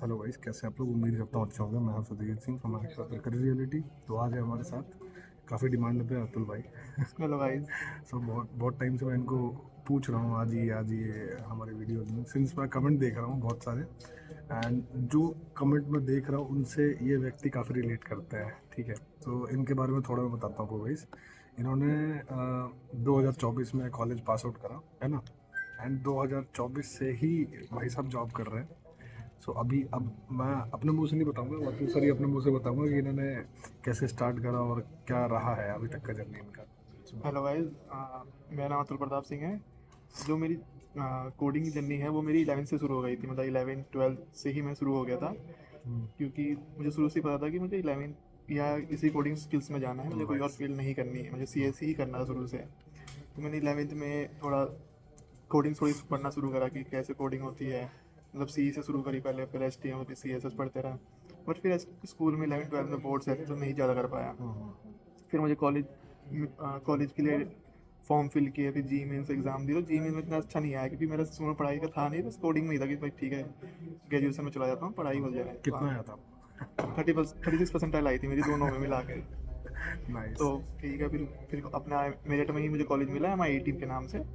Hello guys, कैसे आप लोग? उम्मीद करता हूँ अच्छे होंगे। मैं हूं सुधीर सिंह, हमारे साथ करी रियलिटी। तो आज है हमारे साथ काफ़ी डिमांड पे अतुल भाई। Hello guys. सो बहुत बहुत टाइम से मैं इनको पूछ रहा हूँ, आज ये हमारे वीडियोज में, सिंस मैं कमेंट देख रहा हूँ बहुत सारे। एंड जो कमेंट मैं देख रहा हूँ उनसे ये व्यक्ति काफ़ी रिलेट करते हैं। ठीक है, तो इनके बारे में थोड़ा मैं बताता हूँ आपको गाइस। इन्होंने 2024 में कॉलेज पास आउट करा है ना। एंड 2024 से ही भाई साहब जॉब कर रहे हैं। अभी अब मैं अपने मुंह से नहीं बताऊंगा, बाकी सर ये अपने मुंह से बताऊंगा कि इन्होंने कैसे स्टार्ट करा और क्या रहा है अभी तक का जर्नी इनका। Hello guys. मेरा नाम अतुल प्रताप सिंह है। जो मेरी कोडिंग की जर्नी है वो मेरी 11 से शुरू हो गई थी। मतलब 11 12 से ही मैं शुरू हो गया था, क्योंकि मुझे शुरू से ही पता था कि मुझे 11 या इसी कोडिंग स्किल्स में जाना है, मुझे कोई और नाइस। फील्ड नहीं करनी है, मुझे सी एस ही करना था शुरू से। तो मैंने 11th में थोड़ा कोडिंग थोड़ी पढ़ना शुरू करा कि कैसे कोडिंग होती है। मतलब सी से शुरू करी पहले, फिर एच टी एम, फिर सी एस एस पढ़ते रहा। बट फिर स्कूल में 11 12 में बोर्ड्स है तो नहीं ज़्यादा कर पाया। फिर मुझे कॉलेज के लिए फॉर्म फिल किए, फिर जी मेन्स एग्ज़ाम दी। तो जी मेन्स में इतना अच्छा नहीं आया क्योंकि मेरा शुरू पढ़ाई का था नहीं, बस कोडिंग में ही था कि भाई ठीक है, ग्रेजुएशन में चला जाता हूँ, पढ़ाई हो जाए। कितना आया था आपको? 36% आई थी मेरी दोनों में मिला के। नाइस। तो ठीक है, फिर अपना मेरिट में ही मुझे कॉलेज मिला एम आई टीम के नाम से।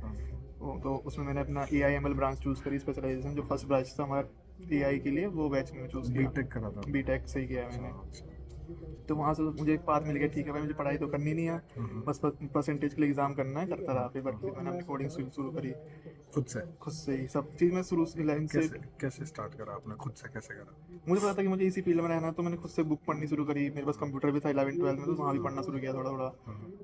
तो उसमें मैंने अपना A I M L branch choose करी, स्पेशलाइजेशन जो फर्स्ट ब्रांच था हमारा ए आई के लिए, वो बैच में चूज़ किया। बीटेक करा था बी आपने? टेक से ही किया है अच्छा मैंने। अच्छा। तो वहाँ से मुझे एक पाथ मिल गया, ठीक है भाई मुझे पढ़ाई तो करनी नहीं है, बस परसेंटेज के लिए एग्ज़ाम करना है, करता रहा। फिर मैंने अपनी कोडिंग शुरू करी खुद से? खुद से ही। सब चीज़ मैं शुरू से 11 से। कैसे कैसे स्टार्ट करा आपने? खुद से कैसे करा? मुझे पता था कि मुझे इसी फील्ड में रहना है, तो मैंने खुद से बुक पढ़नी शुरू करी। मेरे पास कंप्यूटर भी था 11 12 में, तो वहाँ भी पढ़ना शुरू किया थोड़ा थोड़ा।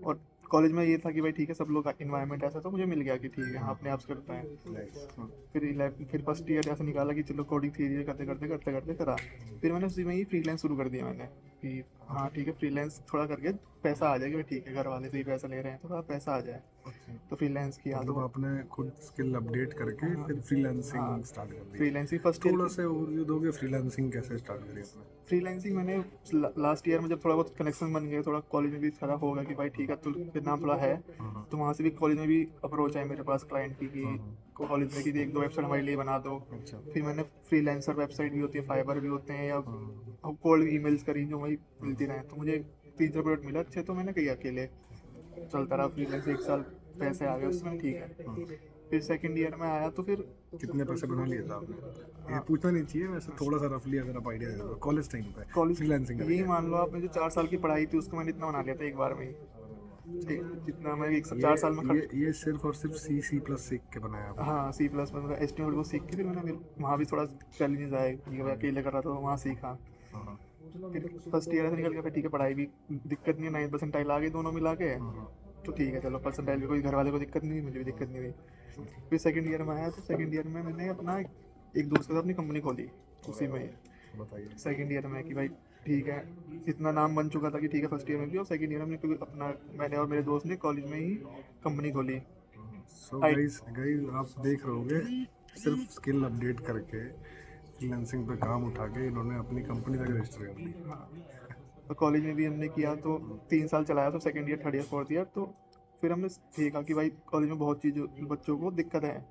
और कॉलेज में ये था कि भाई ठीक है, सब लोग इन्वायरमेंट ऐसा, तो मुझे मिल गया कि ठीक है हाँ, अपने आप से करता है। नाइस। फिर फर्स्ट ईयर ऐसा निकाला कि चलो कोडिंग थ्री करते करते करते करते करा। फिर मैंने उसी में ही फ्रीलांस शुरू कर दिया मैंने कि हाँ ठीक है, फ्रीलांस थोड़ा करके पैसा आ जाएगा, ठीक है घर वाले से ही पैसा ले रहे हैं तो थोड़ा पैसा आ जाए। तो फ्रीलांस किया मतलब तो आपने खुद स्किल अपडेट करके हाँ फिर फ्रीलांसिंग हाँ, स्टार्ट कर दी? फ्रीलांसिंग फर्स्ट ईयर थोड़ा की। सा ओवरव्यू दोगे फ्रीलांसिंग कैसे स्टार्ट करी आपने? फ्रीलांसिंग मैंने लास्ट ईयर में जब थोड़ा बहुत कनेक्शन बन गए, थोड़ा कॉलेज में भी खड़ा होगा कि भाई ठीक है तो फिर नाम थोड़ा है, तो वहाँ से भी कॉलेज में भी अप्रोच है मेरे पास क्लाइंट की कि कॉलेज में कि एक दो वेबसाइट हमारे लिए बना दो। अच्छा। फिर मैंने फ्रीलांसर वेबसाइट भी होती है, फाइबर भी होते हैं, या कोल्ड ईमेल्स करी जो वही मिलती रहे। तो मुझे 3 4 प्रोडक्ट मिला अच्छे, तो मैंने कही अकेले चलता रहा फ्रीलांस 1 साल, पैसे आ गए उसमें, ठीक है। फिर सेकेंड ईयर में आया तो फिर कितने पैसे बना लिए था आपने? ये पूछना नहीं चाहिए वैसे, थोड़ा सा रफली अगर आप आइडिया दे दो कॉलेज टाइम पे कॉलेज, फ्रीलांसिंग यही करके। मान लो आपने जो 4 साल की पढ़ाई थी उसको मैंने इतना बना लिया था एक बार में ही। ठीक, जितना मैं एक ये 4 साल में खर्च। ये सिर्फ और सिर्फ सी प्लस सीख के बनाया आपने? हाँ सी प्लस में एच टी एम एल को सीख के फिर मैंने फिर वहाँ भी थोड़ा चैलेंजेस आए कि भाई अकेले कर रहा था, तो वहाँ सीखा। हाँ फिर फर्स्ट ईयर से निकल गया, फिर ठीक है पढ़ाई भी दिक्कत नहीं है, 9 परसेंटाइल आ गई दोनों मिला के। तो ठीक है चलो, परसेंटाइल भी कोई घर वाले को दिक्कत नहीं हुई, मुझे भी दिक्कत नहीं हुई। फिर सेकंड ईयर में आया तो सेकंड ईयर में मैंने अपना एक दोस्त के साथ अपनी कंपनी खोली उसी में ही, बताइए। सेकंड ईयर में कि भाई ठीक है, इतना नाम बन चुका था कि ठीक है फर्स्ट ईयर में भी और सेकंड ईयर में हमने क्योंकि अपना मैंने और मेरे दोस्त ने कॉलेज में ही कंपनी खोली। सो आई गाइस गाइस आप देख रहे होगे, सिर्फ स्किल अपडेट करके फ्रीलांसिंग पे काम उठा के इन्होंने अपनी कंपनी तक रजिस्टर कर दी। हाँ, तो कॉलेज में भी हमने किया तो 3 साल चलाया, तो second year third year fourth year. तो फिर हमने देखा कि भाई कॉलेज में बहुत चीज़ बच्चों को दिक्कत है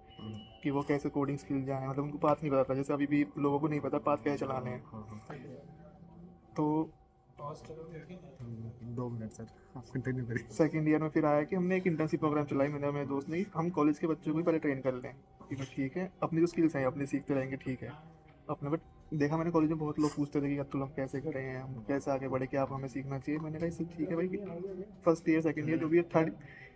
कि वो कैसे कोडिंग स्किल जाए, मतलब उनको पाथ नहीं पता था, जैसे अभी भी लोगों को नहीं पता पाथ कैसे चलाने हैं। तो 2 मिनट सर, आप कंटिन्यू करिए। सेकेंड ईयर में फिर आया कि हमने एक इंटर्नशिप प्रोग्राम चलाई, मैंने और मेरे दोस्त ने, कि हम कॉलेज के बच्चों को ही पहले ट्रेन कर लें कि भाई ठीक है अपनी जो स्किल्स हैं अपने सीखते रहेंगे, ठीक है अपने। बट देखा मैंने कॉलेज में बहुत लोग पूछते थे कि अब तुम कैसे करें हैं, हम कैसे आगे बढ़े, क्या आप हमें सीखना चाहिए। मैंने कहा इससे ठीक है भाई, फर्स्ट ईयर सेकंड ईयर जो भी है, थर्ड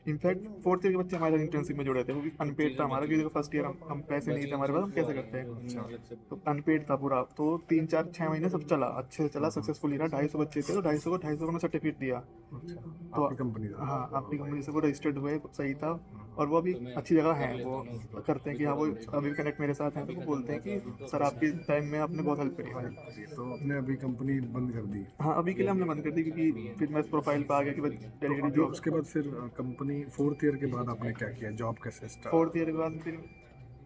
इनफैक्ट फोर्थ ईयर के बच्चे हमारे इंटर्नशिप में जुड़े थे, वो भी अनपेड था हमारा, क्योंकि फर्स्ट ईयर हम पैसे नहीं थे हमारे पास, हम कैसे करते हैं। तो अनपेड था पूरा, तो 3 4 6 महीने सब चला, अच्छे से चला, सक्सेसफुल रहा। 250 बच्चे थे तो 250 को 250 सर्टिफिकेट दिया। अच्छा, तो आपकी कंपनी था? हाँ, आपकी कंपनी से वो रजिस्टर्ड हुए, सही था। और वो अभी अच्छी जगह है, वो करते हैं कि हाँ, वो अभी कनेक्ट मेरे साथ हैं, तो वो बोलते हैं कि सर आपके टाइम में आपने बहुत हेल्प करी हमारी। तो आपने अभी कंपनी बंद कर दी? हाँ अभी के लिए हमने बंद कर दी, क्योंकि फिर मैं इस प्रोफाइल पर आ गया कि भाई तो डेलीगेट अभी जॉब। उसके बाद फिर कंपनी फोर्थ ईयर के बाद आपने क्या किया? जॉब कैसे फोर्थ ईयर के बाद फिर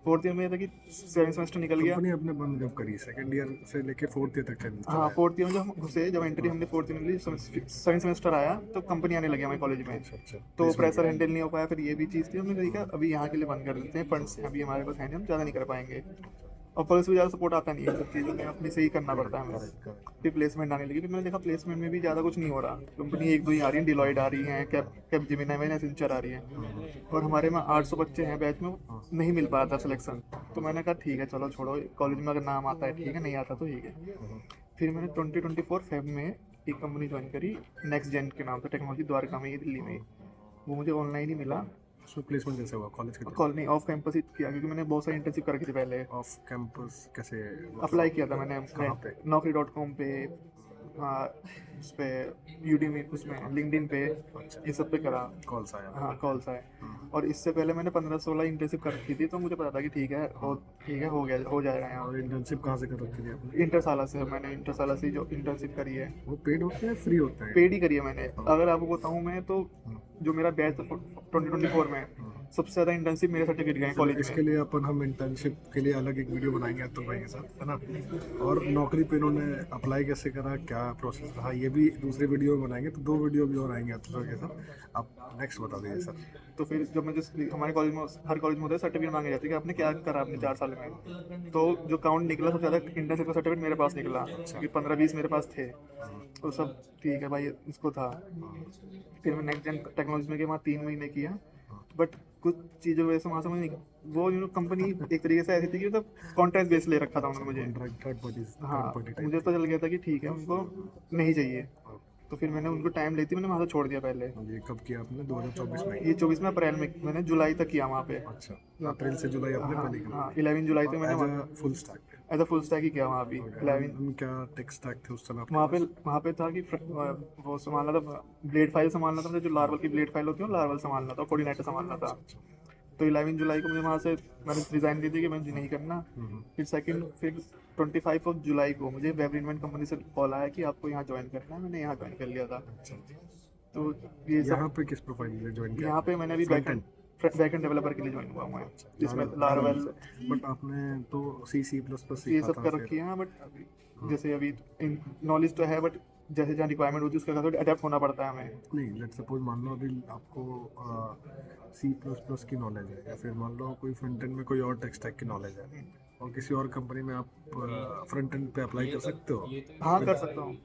फोर्थ ईयर में ये था कि 7 सेमेस्टर निकल गया। कंपनी आपने बंद कब करी? सेकंड ईयर से लेके फोर्थ ईयर तक हाँ चलाया? फोर्थ ईयर में जब हम घुसे, जब एंट्री हमने फोर्थ ईयर में ली, 7 सेमेस्टर आया तो कंपनी आने लगी हमारे कॉलेज में। अच्छा अच्छा, तो प्लेसमेंट प्रेशर किया? हैंडल नहीं हो पाया, फिर ये भी चीज़ थी, हमने कहा अभी यहाँ के लिए बंद कर देते हैं, फंड्स अभी हमारे पास है नहीं, हम ज़्यादा नहीं कर पाएंगे। और कॉलेज से ज़्यादा सपोर्ट आता नहीं है सब चीज़ों में, अपने से ही करना पड़ता है हमें। Correct correct. फिर प्लेसमेंट आने लगी, फिर मैंने देखा प्लेसमेंट में भी ज़्यादा कुछ नहीं हो रहा। कंपनी एक दो ही आ रही है, डिलॉयड आ रही है, कैपजेमिनी में एसेंचर आ रही है, और हमारे में 800 बच्चे हैं बैच में, नहीं मिल पाया था सिलेक्शन। तो मैंने कहा ठीक है चलो छोड़ो, कॉलेज में अगर नाम आता है ठीक है, नहीं आता तो ठीक है। फिर मैंने 2024 फेब में एक कंपनी ज्वाइन करी, नेक्स्ट जेन के नाम से, टेक्नोलॉजी द्वारका में, ये दिल्ली में। वो मुझे ऑनलाइन ही मिला, उसमें प्लेसमेंट कैसे हुआ कॉलेज के? कॉल नहीं, ऑफ कैंपस ही किया, क्योंकि मैंने बहुत सारी इंटर्नशिप कर रखी थी पहले। ऑफ कैंपस कैसे? अप्लाई किया था मैंने कहाँ पे? naukri.com पे, हाँ, उस पे यूडीमी, उसमें लिंक्डइन पे, अच्छा, ये सब पे करा। कॉल्स आया? हाँ कॉल्स आए। और इससे पहले मैंने 15-16 इंटर्नशिप कर रखी थी, तो मुझे पता था कि ठीक है हो गया, हो जाएगा यहाँ। और इंटर्नशिप कहाँ से कर रखी थी आपने? इंटरसाला से, मैंने इंटरसाला से जो इंटर्नशिप करी है, वो पेड होते हैं फ्री होते हैं? पेड ही करी है मैंने। अगर आपको बताऊँ मैं तो, जो मेरा बैच था 2024 में, सबसे ज़्यादा इंटर्नशिप मेरे सर्टिफिकेट गए कॉलेज में। इसके लिए हम इंटर्नशिप के लिए अलग एक वीडियो बनाएंगे अतुल भाई के साथ, है ना? और नौकरी पे इन्होंने अप्लाई कैसे करा, क्या प्रोसेस रहा, ये भी दूसरे वीडियो में बनाएंगे। तो 2 वीडियो भी और आएंगे अतुल भाई के साथ। आप नेक्स्ट बता दीजिए सर। तो फिर जब मैं जिस हमारे कॉलेज में, हर कॉलेज में होता है सर्टिफिकेट मांगे जाते हैं कि आपने क्या करा अपने 4 साल में। तो जो काउंट निकला सबसे ज़्यादा इंटर्नशिप का सर्टिफिकेट मेरे पास निकला, क्योंकि 15-20 मेरे पास थे। तो सब ठीक है भाई, इसको था। फिर मैं नेक्स्ट जेन टेक्नोलॉजी में गया, वहाँ 3 महीने किया, बट कुछ चीज़ों की वजह से वहाँ समझ नहीं, वो कंपनी एक तरीके से ऐसी थी कि मतलब कॉन्ट्रैक्ट बेस ले रखा था उन्होंने मुझे। थर्ड पार्टी हाँ, टाइप? मुझे तो चल गया था कि ठीक है उनको नहीं चाहिए। तो फिर मैंने उनको टाइम लेती, मैंने वहाँ से छोड़ दिया पहले। ये कब किया आपने? 2024 में? ये 24 में अप्रैल में, मैंने जुलाई तक किया वहाँ पे। अच्छा, अप्रैल से जुलाई आपने पहले किया? हाँ 11 जुलाई तक मैंने as full stack? As a full stack ही किया वहाँ भी। 11 क्या टेक स्टैक थे उस समय आपके वहाँ पे था कि वो संभालना था, ब्लेड फाइल संभालना था मुझे, जो लार्वल की ब्लेड फाइल होती है लार्वल संभालना था, कोऑर्डिनेटर संभालना था। तो 11 जुलाई को मुझे वहाँ से मैंने रिज़ाइन दे दी कि मुझे नहीं करना। फिर 25 ऑफ जुलाई को मुझे वेब इन्वेंट कंपनी से कॉल आया कि आपको यहाँ ज्वाइन करना है। मैंने यहाँ ज्वाइन कर लिया था। तो ये सब यहाँ पे किस प्रोफाइल में ज्वाइन किया? यहाँ पे मैंने अभी बैकएंड डेवलपर के लिए ज्वाइन हुआ हूँ, जिसमें लार्वल। बट आपने तो C++ ये सब कर रखी है, बट जैसे अभी नॉलेज तो है, बट जैसे जहाँ रिक्वायरमेंट होती है उसके साथ अडेप्ट होना पड़ता है हमें। नहीं, लेट्स सपोज मान लो अभी आपको C++ की नॉलेज है, या फिर मान लो कोई फ्रंट एंड में कोई और टेक स्टैक की नॉलेज है, और किसी और कंपनी में आप फ्रंट एंड पे अप्लाई कर सकते हो? हाँ कर सकता हूँ।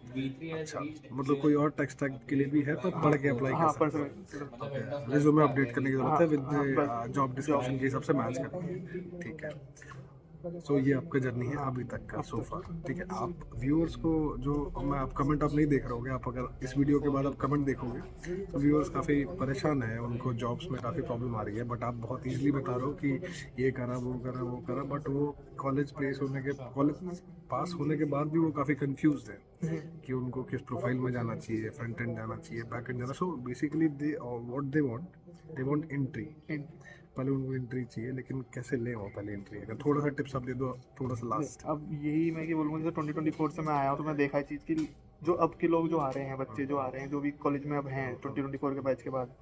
अच्छा, मतलब कोई और टेक स्टैक के लिए भी है, पर पढ़ के अप्लाई हाँ कर कर सकते हो? सकते। रिज्यूमे अपडेट करने की जरूरत है विद जॉब डिस्क्रिप्शन के हिसाब से मैच करना। ठीक है। सो ये आपका जर्नी है अभी तक का सो फार। ठीक है, आप व्यूअर्स को जो मैं आप कमेंट आप नहीं देख रहे होगे, आप अगर इस वीडियो के बाद आप कमेंट देखोगे तो व्यूअर्स काफ़ी परेशान है, उनको जॉब्स में काफ़ी प्रॉब्लम आ रही है। बट आप बहुत ईजिली बता रहे हो कि ये करा वो करा वो करा, बट वो कॉलेज पास होने के बाद भी वो काफ़ी कंफ्यूज है कि उनको किस प्रोफाइल में जाना चाहिए, फ्रंट एंड जाना चाहिए, बैक एंड जाना। So basically they want entry. पहले उनको एंट्री चाहिए, लेकिन कैसे ले वो पहले एंट्री? अगर थोड़ा सा टिप्स आप दे दो, थोड़ा सा लास्ट। अब यही मैं कि बोलूँगा, जैसे 2024 से मैं आया हूँ तो मैं देखा है चीज़ की, जो अब के लोग जो आ रहे हैं, बच्चे जो आ रहे हैं, जो भी कॉलेज में अब हैं 2024 के बैच के बाद,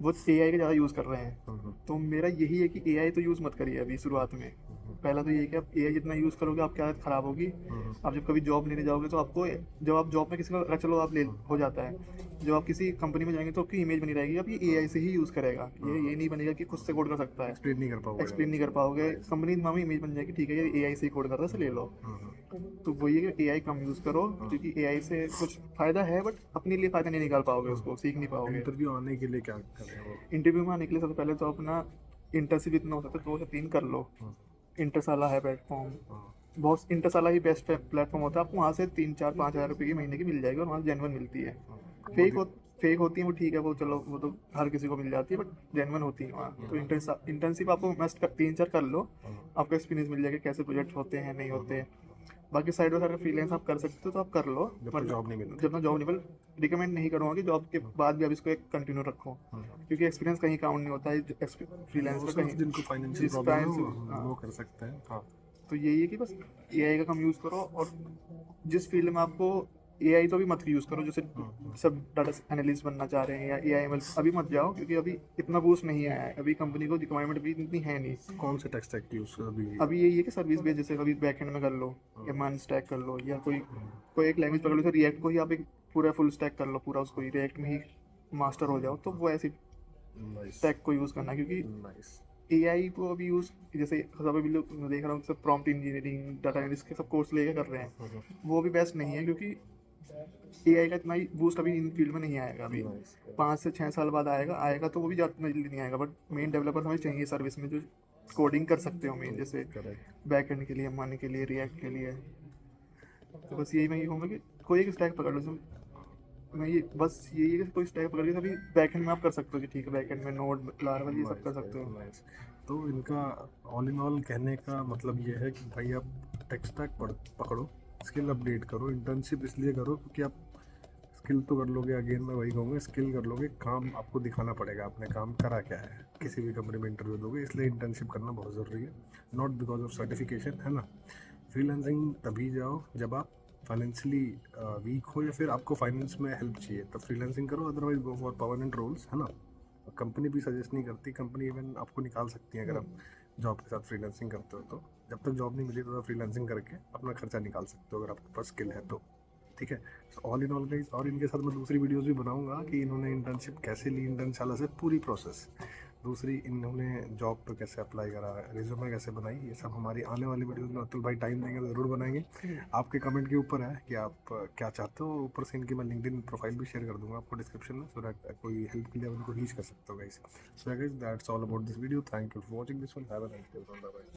वो AI का ज़्यादा यूज़ कर रहे हैं। तो मेरा यही है कि AI तो यूज़ मत करिए अभी शुरुआत में। पहला तो यही कि आप AI जितना यूज़ करोगे आपकी आदत ख़राब होगी। आप जब कभी जॉब लेने जाओगे तो आपको, जब आप जॉब में किसी का चलो आप ले हो जाता है, जब आप किसी कंपनी में जाएंगे तो आपकी इमेज बनी रहेगी आप ये AI से ही यूज़ करेगा। ये नहीं बनेगा कि खुद से कोड कर सकता है, एक्सप्लेन नहीं कर पाओगे। एक्सप्लेन नहीं कर पाओगे। कंपनी में इमेज बन जाएगी, ठीक है ये AI से ही कोड कर रहा है, इसे ले लो। तो वही है कि AI कम यूज़ करो, क्योंकि AI से कुछ फ़ायदा है, बट अपने लिए फ़ायदा नहीं निकाल पाओगे, उसको सीख नहीं पाओगे। इंटरव्यू आने के लिए क्या करें वो? इंटरव्यू में आने के लिए सबसे पहले तो अपना इंटर्नशिप इतना हो सकता है 2 से 3 कर लो। इंटरसाला है प्लेटफॉर्म, बहुत इंटरसाला ही बेस्ट प्लेटफॉर्म होता है। आपको वहाँ से 3-4-5 हज़ार रुपये की महीने की मिल जाएगी, और वहाँ से जेन्युइन मिलती है। फेक होती है वो, ठीक है, वो चलो वो तो हर किसी को मिल जाती है, बट जेन्युइन होती है वहाँ। तो इंटर्नशिप आपको मस्ट 3-4 कर लो, आपको एक्सपीरियंस मिल जाएगा कैसे प्रोजेक्ट होते हैं नहीं होते। बाकी साइड बाई साइड फ्रीलांस आप कर सकते हो तो आप कर लो, जब तक जॉब नहीं मिलती। जब तक जॉब नहीं मिल, रिकमेंड नहीं करूँगा कि जॉब के बाद भी आप इसको एक कंटिन्यू रखो, क्योंकि एक्सपीरियंस कहीं काउंट नहीं होता है फ्रीलांस का कहीं। जिनको फाइनेंशियल प्रॉब्लम है वो कर सकते हैं। हाँ, तो यही है कि बस AI का कम यूज़ करो, और जिस फील्ड में आपको AI तो अभी मत यूज़ करो, जैसे सब डाटा एनालिस्ट बनना चाह रहे हैं या AI ML, अभी मत जाओ, क्योंकि अभी इतना बूस्ट नहीं आया है, अभी कंपनी को रिक्वायरमेंट भी इतनी है नहीं। कौन से टेक स्टैक यूज अभी? अभी यही है कि सर्विस बेस, जैसे कभी बैकएंड में कर लो या मान स्टैक कर लो, या कोई एक लैंग्वेज पकड़ लो, जैसे रिएक्ट को ही आप एक पूरा फुल स्टैक कर लो, पूरा उसको ही रिएक्ट में ही मास्टर हो जाओ, तो वो ऐसी नाइस स्टैक को यूज़ करना, क्योंकि नाइस। एआई को अभी यूज़, जैसे सब अभी लोग देख रहा हूँ सब प्रॉम्प्ट इंजीनियरिंग डाटा एनालिस्ट के सब कोर्स लेके कर रहे हैं, वो भी बेस्ट नहीं है क्योंकि एआई का इतना ही बूस्ट अभी इन फील्ड में नहीं आएगा। अभी 5 से 6 साल बाद आएगा, आएगा तो वो भी ज़्यादा जल्दी नहीं आएगा, बट मेन डेवलपर हमें चाहिए सर्विस में जो कोडिंग कर सकते हो मेन, जैसे करेक्ट। बैकएंड के लिए, माने के लिए, रिएक्ट के लिए। तो बस यही मैं ये कहूँगा कि कोई एक स्टैक पकड़ लो। मैं ये बस यही है कि कोई स्टैक पकड़ के सभी बैकएंड में आप कर सकते हो कि ठीक है बैकएंड में नोड लार्वल ये सब कर सकते हो। नाइस। तो इनका ऑल इन ऑल कहने का मतलब ये है कि भाई आप टेक स्टैक पकड़ो, स्किल अपडेट करो, इंटर्नशिप इसलिए करो क्योंकि आप स्किल तो कर लोगे, अगेन मैं वही कहूँगा, स्किल कर लोगे, काम आपको दिखाना पड़ेगा आपने काम करा क्या है, किसी भी कंपनी में इंटरव्यू दोगे, इसलिए इंटर्नशिप करना बहुत ज़रूरी है, नॉट बिकॉज ऑफ सर्टिफिकेशन, है ना। फ्रीलांसिंग तभी जाओ जब आप फाइनेंशियली वीक हो या फिर आपको फाइनेंस में हेल्प चाहिए, तब फ्रीलांसिंग करो, otherwise go for permanent roles, है ना। कंपनी भी सजेस्ट नहीं करती, कंपनी इवन आपको निकाल सकती है अगर आप जॉब के साथ फ्रीलांसिंग करते हो, तो जब तक जॉब नहीं मिली तो फ्रीलांसिंग करके अपना खर्चा निकाल सकते हो अगर आपके पास स्किल है तो, ठीक है। ऑल इन ऑल गाइस, और इनके साथ मैं दूसरी वीडियोस भी बनाऊंगा कि इन्होंने इंटर्नशिप कैसे ली, इंटर्नशाला से पूरी प्रोसेस, दूसरी इन्होंने जॉब पे कैसे अप्लाई करा, रिज्यूमे कैसे बनाई, ये सब हमारी आने वाली वीडियोस में अतुल भाई टाइम देंगे तो ज़रूर बनाएंगे। आपके कमेंट के ऊपर है कि आप क्या चाहते हो, ऊपर से इनकी मैं लिंक्डइन प्रोफाइल भी शेयर कर दूंगा आपको डिस्क्रिप्शन में, सो दैट कोई हेल्प के लिए आप उनको रीच कर सकते हो guys. So guys that's all about this video, thank you for watching this one, have a nice day, bye bye.